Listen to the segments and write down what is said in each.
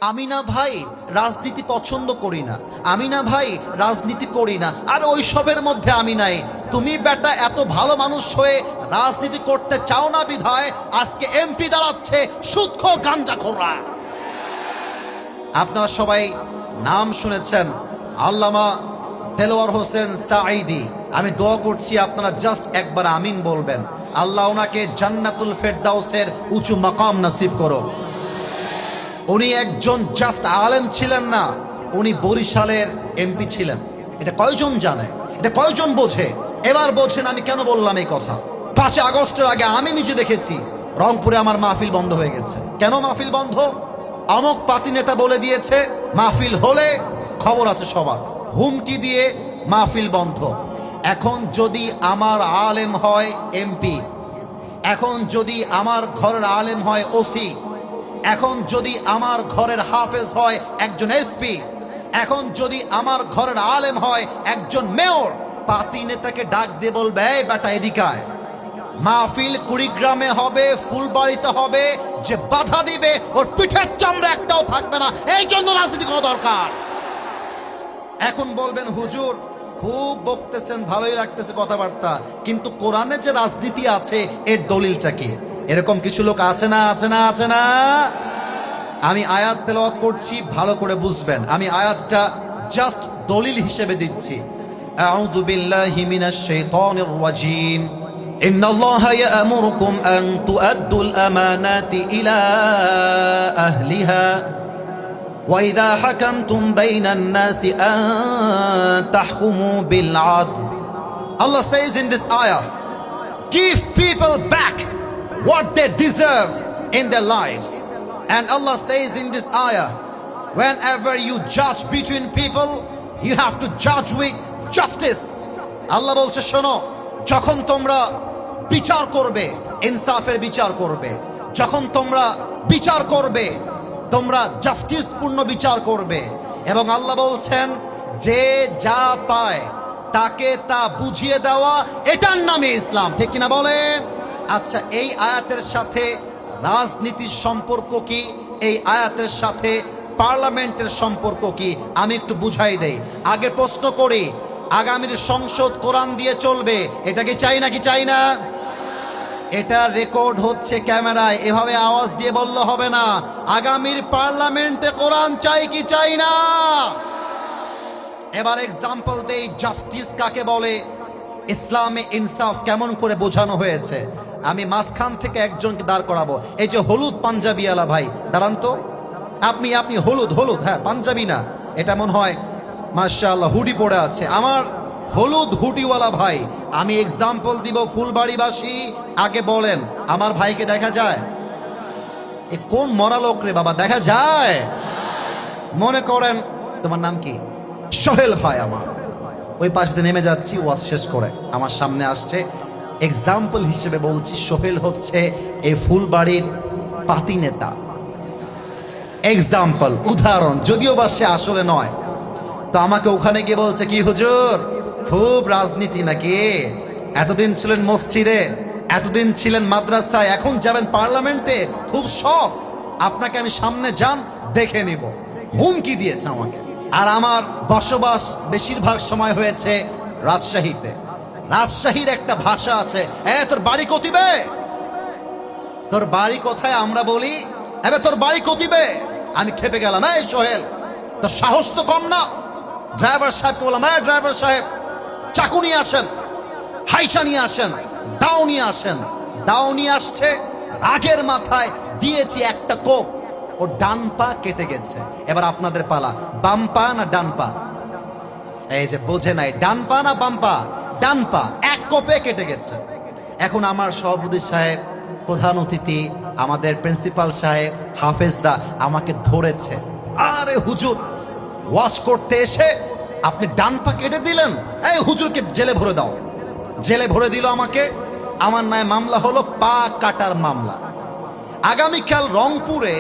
আমি না ভাই রাজনীতি পছন্দ করি না, আমি না ভাই রাজনীতি করি না, আর ওইসবের মধ্যে আমি নাই। তুমি বেটা এত ভালো মানুষ হয়ে রাজনীতি করতে চাও না বিধায় আজকে এমপি দাঁড়াচ্ছে সুদখোর গাঞ্জাখোররা। আপনারা সবাই নাম শুনেছেন আল্লামা দেলোয়ার হোসেন সাঈদী। আমি দোয়া করছি আপনারা জাস্ট একবার আমিন বলবেন। আল্লাহ ওনাকে জান্নাতুল ফেরদাউসের উঁচু মাকাম নসিব করো। উনি একজন জাস্ট আলেম ছিলেন না, উনি বরিশালের এমপি ছিলেন। এটা কয়জন জানে? এটা কয়জন বোঝে? এবার বলছেন আমি কেন বললাম এই কথা। 5 আগস্টের আগে আমি নিজে দেখেছি রংপুরে আমার মাহফিল বন্ধ হয়ে গেছে। কেন মাহফিল বন্ধ? অমুক পাতি নেতা বলে দিয়েছে মাহফিল হলে খবর আছে সবার, হুমকি দিয়ে মাহফিল বন্ধ। এখন যদি আমার আলেম হয় এমপি, এখন যদি আমার ঘরের আলেম হয় ওসি, এখন যদি আমার ঘরের হাফেজ হয় একজন এসপি, এখন যদি আমার ঘরের আলেম হয় একজন মেয়র, পাতি নেতাকে ডাক দিয়ে বলবে এই বেটা এদিকে আয়, মাহফিল কুড়িগ্রামে হবে, ফুলবাড়িতে হবে, যে বাধা দিবে ওর পিঠের চামড়া একটাও থাকবে না। এই জন্য রাজনীতি করা দরকার। এখন বলবেন হুজুর খুব বকতেছেন, ভালোই লাগতেছে কথাবার্তা, কিন্তু কোরআনে যে রাজনীতি আছে এর দলিলটা কি? এরকম কিছু লোক আছে না, আছে না, আছে না? আমি আয়াত তেলাওয়াত করছি, ভালো করে বুঝবেন। আমি আয়াতটা জাস্ট দলিল হিসেবে দিচ্ছি। আউযু বিল্লাহি মিনাশ শাইতানির রাজীম। ইন্নাল্লাহা ইয়া'মুরুকুম আন তু'আদ্দুল আমানাতি ইলা আহলিহা ওয়া ইযা হাকামতুম বাইনান নাসি আন তাহকুমু বিল আদল। Allah says in this ayah, give people back what they deserve in their lives. And Allah says in this ayah, whenever you judge between people, you have to judge with justice. Allah বলছে শোনো, যখন তোমরা বিচার করবে ইনসাফের বিচার করবে, যখন তোমরা বিচার করবে তোমরা জাস্টিসপূর্ণ বিচার করবে। এবং আল্লাহ বলছেন যে যা পায় তাকে তা বুঝিয়ে দেওয়া, এটার নামে ইসলাম। ঠিক কিনা বলেন? আচ্ছা, এই আয়াতের সাথে রাজনীতির সম্পর্ক কি? এই আয়াতের সাথে পার্লামেন্টের সম্পর্ক কি? আমি একটু বুঝাই দেই। আগে প্রশ্ন করি, আগামীর সংসদ কোরআন দিয়ে চলবে, এটা কি চাই নাকি চাই না? এটা রেকর্ড হচ্ছে ক্যামেরায়, এভাবে আওয়াজ দিয়ে বললে হবে না। আগামীর পার্লামেন্টে কোরআন চাই কি চাই না? এবার এক্সাম্পল দেই, জাস্টিস কাকে বলে, ইসলামে ইনসাফ কেমন করে বোঝানো হয়েছে। আমি মাঝখান থেকে একজনকে দাঁড় করাবো। এই যে হলুদ পাঞ্জাবিওয়ালা ভাই, দাঁড়ান তো। আপনি হলুদ, হ্যাঁ পাঞ্জাবি না, এটা মনে হয় মাশাআল্লাহ হুডি পরে আছে। আমার হলুদ হুডিওয়ালা ভাই, আমি এক্সাম্পল দিব ফুলবাড়িবাসী। আগে বলেন আমার ভাইকে দেখা যায়? এ কোন মরা লোক রে বাবা, দেখা যায়? মনে করেন তোমার নাম কি? সোহেল ভাই। আমার ওই পাশ দিয়ে নেমে যাচ্ছি, ওয়াজ শেষ করে আমার সামনে আসছে। এক্সাম্পল হিসেবে বলছি, সোহেল হচ্ছে এই ফুলবাড়ির পাতি নেতা। এক্সাম্পল, উদাহরণ, যদিও বা সে আসলে নয়। তো আমাকে ওখানে গিয়ে বলছে কি হুজুর খুব রাজনীতি নাকি? এতদিন ছিলেন মসজিদে, এতদিন ছিলেন মাদ্রাসায়, এখন যাবেন পার্লামেন্টে, খুব শখ। আপনাকে আমি সামনে যান দেখে নিব, হুমকি দিয়েছে আমাকে। আর আমার বসবাস বেশিরভাগ সময় হয়েছে রাজশাহীতে। রাজশাহীর একটা ভাষা আছে, তোর বাড়ি কতিবে, তোর বাড়ি কোথায় আমরা বলি, এবার তোর বাড়ি কতিবে। আমি খেপে গেলাম, এই সোহেল তোর সাহস তো কম না। ড্রাইভার সাহেবকে বললাম, ড্রাইভার সাহেব চাকু নিয়ে আসেন, হাইসা নিয়ে আসেন, দাও নিয়ে আসেন। দাও নিয়ে আসছে, রাগের মাথায় দিয়েছি একটা কোপ, ও ডান পা কেটে গেছে। এবার আপনাদের পালা, বাম পা না ডান পা? এই যে বোঝে নাই, ডান পা না বাম পা? ডান পা, এক কোপে কেটে গেছে। এখন আমার সভাপতি সাহেব, প্রধান অতিথি, আমাদের প্রিন্সিপাল সাহেব, হাফেজরা আমাকে ধরেছে, আরে হুজুর ওয়াজ করতে এসে আপনি ডান পা কেটে দিলেন, এই হুজুরকে জেলে ভরে দাও। জেলে ভরে দিল আমাকে। আমার নামে মামলা হলো পা কাটার মামলা। আগামীকাল রংপুরে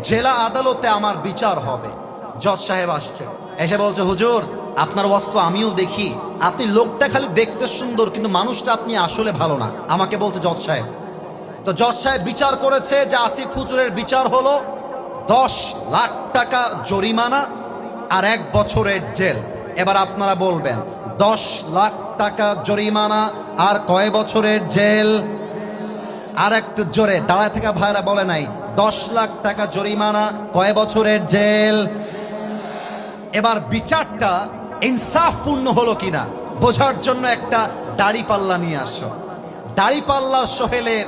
জেলা আদালতে আমার বিচার হবে। জজ সাহেব আসছে, এসে বলছে হুজুর আপনার ওয়াজ তো আমিও দেখি, আপনি লোকটা খালি দেখতে সুন্দর কিন্তু মানুষটা আপনি আসলে ভালো না। আমাকে বলতে জজ সাহেব। তো জজ সাহেব বিচার করেছে যে আসিফ হুজুরের বিচার হলো 10 লাখ টাকা জরিমানা আর 1 বছরের জেল। এবার আপনারা বলবেন 10 লাখ টাকা জরিমানা আর কয় বছরের জেল? আর একটু জোরে দাঁড়ায় থাকা ভাইরা বলে নাই 10 লাখ টাকা জরিমানা কয় বছরের জেল। এবার বিচারটা ইনসাফপূর্ণ হলো কিনা বোঝার জন্য একটা দাড়িপাল্লা নিয়ে আসো। দাড়িপাল্লার সোহেলের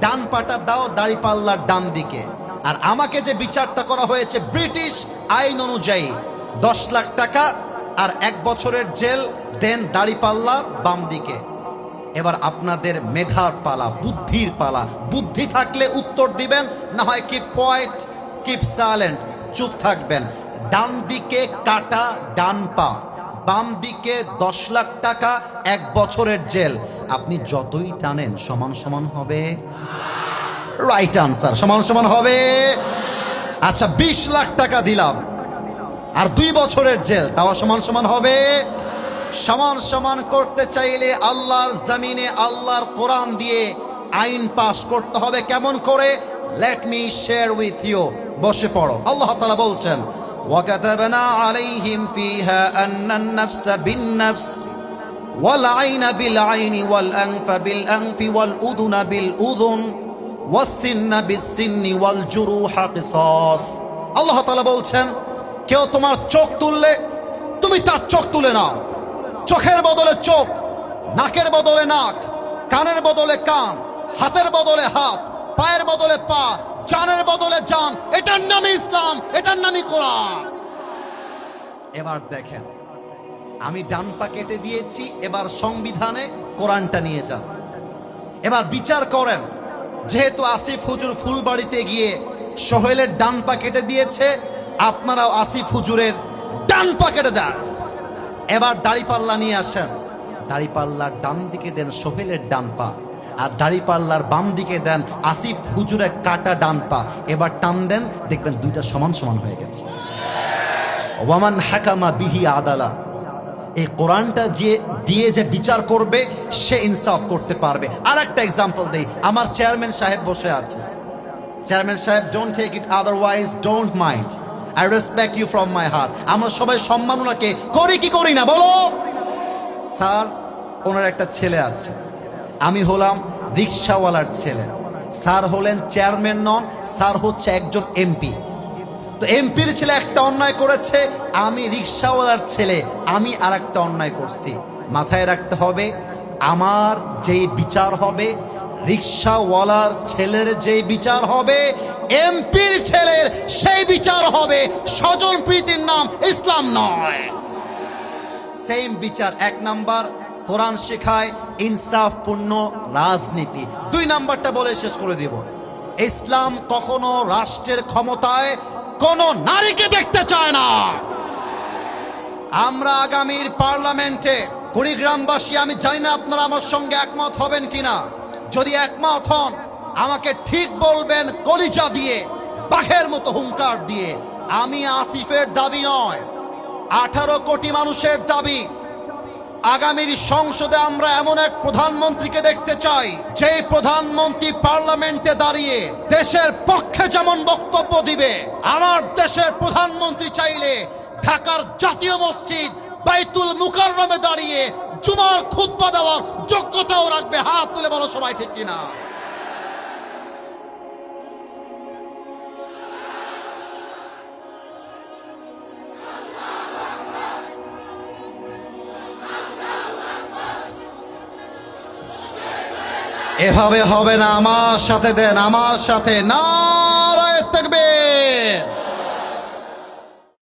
ডান পাটা দাও দাড়িপাল্লার ডান দিকে, আর আমাকে যে বিচারটা করা হয়েছে ব্রিটিশ আইন অনুযায়ী 10 লাখ টাকা আর 1 বছরের জেল, দেন দাড়িপাল্লার বাম দিকে। এবার আপনাদের মেধার পালা, বুদ্ধির পালা। বুদ্ধি থাকলে উত্তর দিবেন, না হয় কিপ কোয়াইট, কিপ সাইলেন্ট, চুপ থাকবেন। ডান দিকে কাটা ডান পা, বাম দিকে 10 লাখ টাকা 1 বছরের জেল। আপনি যতই টানেন সমান সমান হবে। রাইট আনসার, সমান সমান হবে। আচ্ছা 20 লাখ টাকা দিলাম আর 2 বছরের জেল, তাও সমান সমান হবে। সমান সমান করতে চাইলে আল্লাহর জমিনে আল্লাহর কোরআন দিয়ে আইন পাশ করতে হবে। কেমন করে? Let me share with you. বসে পড়ো। আল্লাহ তাআলা বলছেন ওয়াকাতাবনা আলাইহিম ফিহা আন্নান নাফসা বিন-নাফস ওয়াল আইনা বিল আইনি ওয়াল আনফা বিল আনফি ওয়াল উযুনা বিল উযুন ওয়াস সিন্না বিস সিন্নি ওয়াল জুরুহা কিসাস। আল্লাহ তাআলা বলছেন কেউ তোমার চোখ তুললে তুমি তার চোখ তুলে নাও। চোখের বদলে চোখ, নাকের বদলে নাক, কানের বদলে কান, হাতের বদলে হাত, পায়ের বদলে পা, জানের বদলে জান। এটার নামই ইসলাম, এটার নামই কোরআন। এবার দেখেন আমি ডান পা কেটে দিয়েছি, এবার সংবিধানে কোরআনটা নিয়ে যান। এবার বিচার করেন, যেহেতু আসিফ হুজুর ফুলবাড়িতে গিয়ে সোহেলের ডান পা কেটে দিয়েছে, আপনারাও আসিফ হুজুরের ডান পা কেটে দেন। এবার দাড়িপাল্লা নিয়ে আসেন, দাড়িপাল্লার ডান দিকে দেন সোহেলের ডান পা, আর দাড়িপাল্লার বাম দিকে দেন আসিফ হুজুরের কাটা ডান পা। এবার টান দেন, দেখবেন দুইটা সমান সমান হয়ে গেছে। ওয়ামান হাকামা বিহি আদালা। এই কোরআনটা যে দিয়ে যে বিচার করবে সে ইনসাফ করতে পারবে। আর একটা এক্সাম্পল দেই, আমার চেয়ারম্যান সাহেব বসে আছে। চেয়ারম্যান সাহেব, don't take it otherwise, don't mind, I respect you from my heart. আমরা সবাই সম্মান ওনাকে করি কি করি না বলো? স্যার ওনার একটা ছেলে আছে, আমি হলাম রিক্সাওয়ালার ছেলে, স্যার হলেন চেয়ারম্যান নন, স্যার হচ্ছে একজন এমপি। তো এমপির ছেলে একটা অন্যায় করেছে, আমি রিক্সাওয়ালার ছেলে আমি আর একটা অন্যায় করছি। মাথায় রাখতে হবে আমার যেই বিচার হবে, রিক্সাওয়ালার ছেলের যেই বিচার হবে, এমপির ছেলের সেই বিচার হবে। স্বজন প্রীতির নাম ইসলাম নয়। সেম বিচার। 1 নাম্বার কোরআন শেখায় ইনসাফপূর্ণ রাজনীতি। 2 নাম্বারটা বলে শেষ করে দিব, ইসলাম কখনো রাষ্ট্রের ক্ষমতায় কোন নারীকে দেখতে চায় না। আমরা আগামীর পার্লামেন্টে কুড়িগ্রামবাসী, আমি জানি না আপনারা আমার সঙ্গে একমত হবেন কিনা, যদি একমত হন আমাকে ঠিক বলবেন কলিজা দিয়ে, বাঘের মতো হুঙ্কার দিয়ে। আমি আসিফের দাবি নয়, 18 কোটি মানুষের দাবি। আগামীর সংসদে আমরা এমন এক প্রধানমন্ত্রীকে দেখতে চাই, যেই প্রধানমন্ত্রী পার্লামেন্টে দাঁড়িয়ে দেশের পক্ষে যেমন বক্তব্য দিবে। আমার দেশের প্রধানমন্ত্রী চাইলে ঢাকার জাতীয় মসজিদ বাইতুল মুকাররমে দাঁড়িয়ে জুমার খুতবা দেওয়ার যোগ্যতাও রাখবে। হাত তুলে বলো সবাই, ঠিক কিনা? এভাবে হবে না, আমার সাথে দেন, আমার সাথে নারায়ে তাকবীর।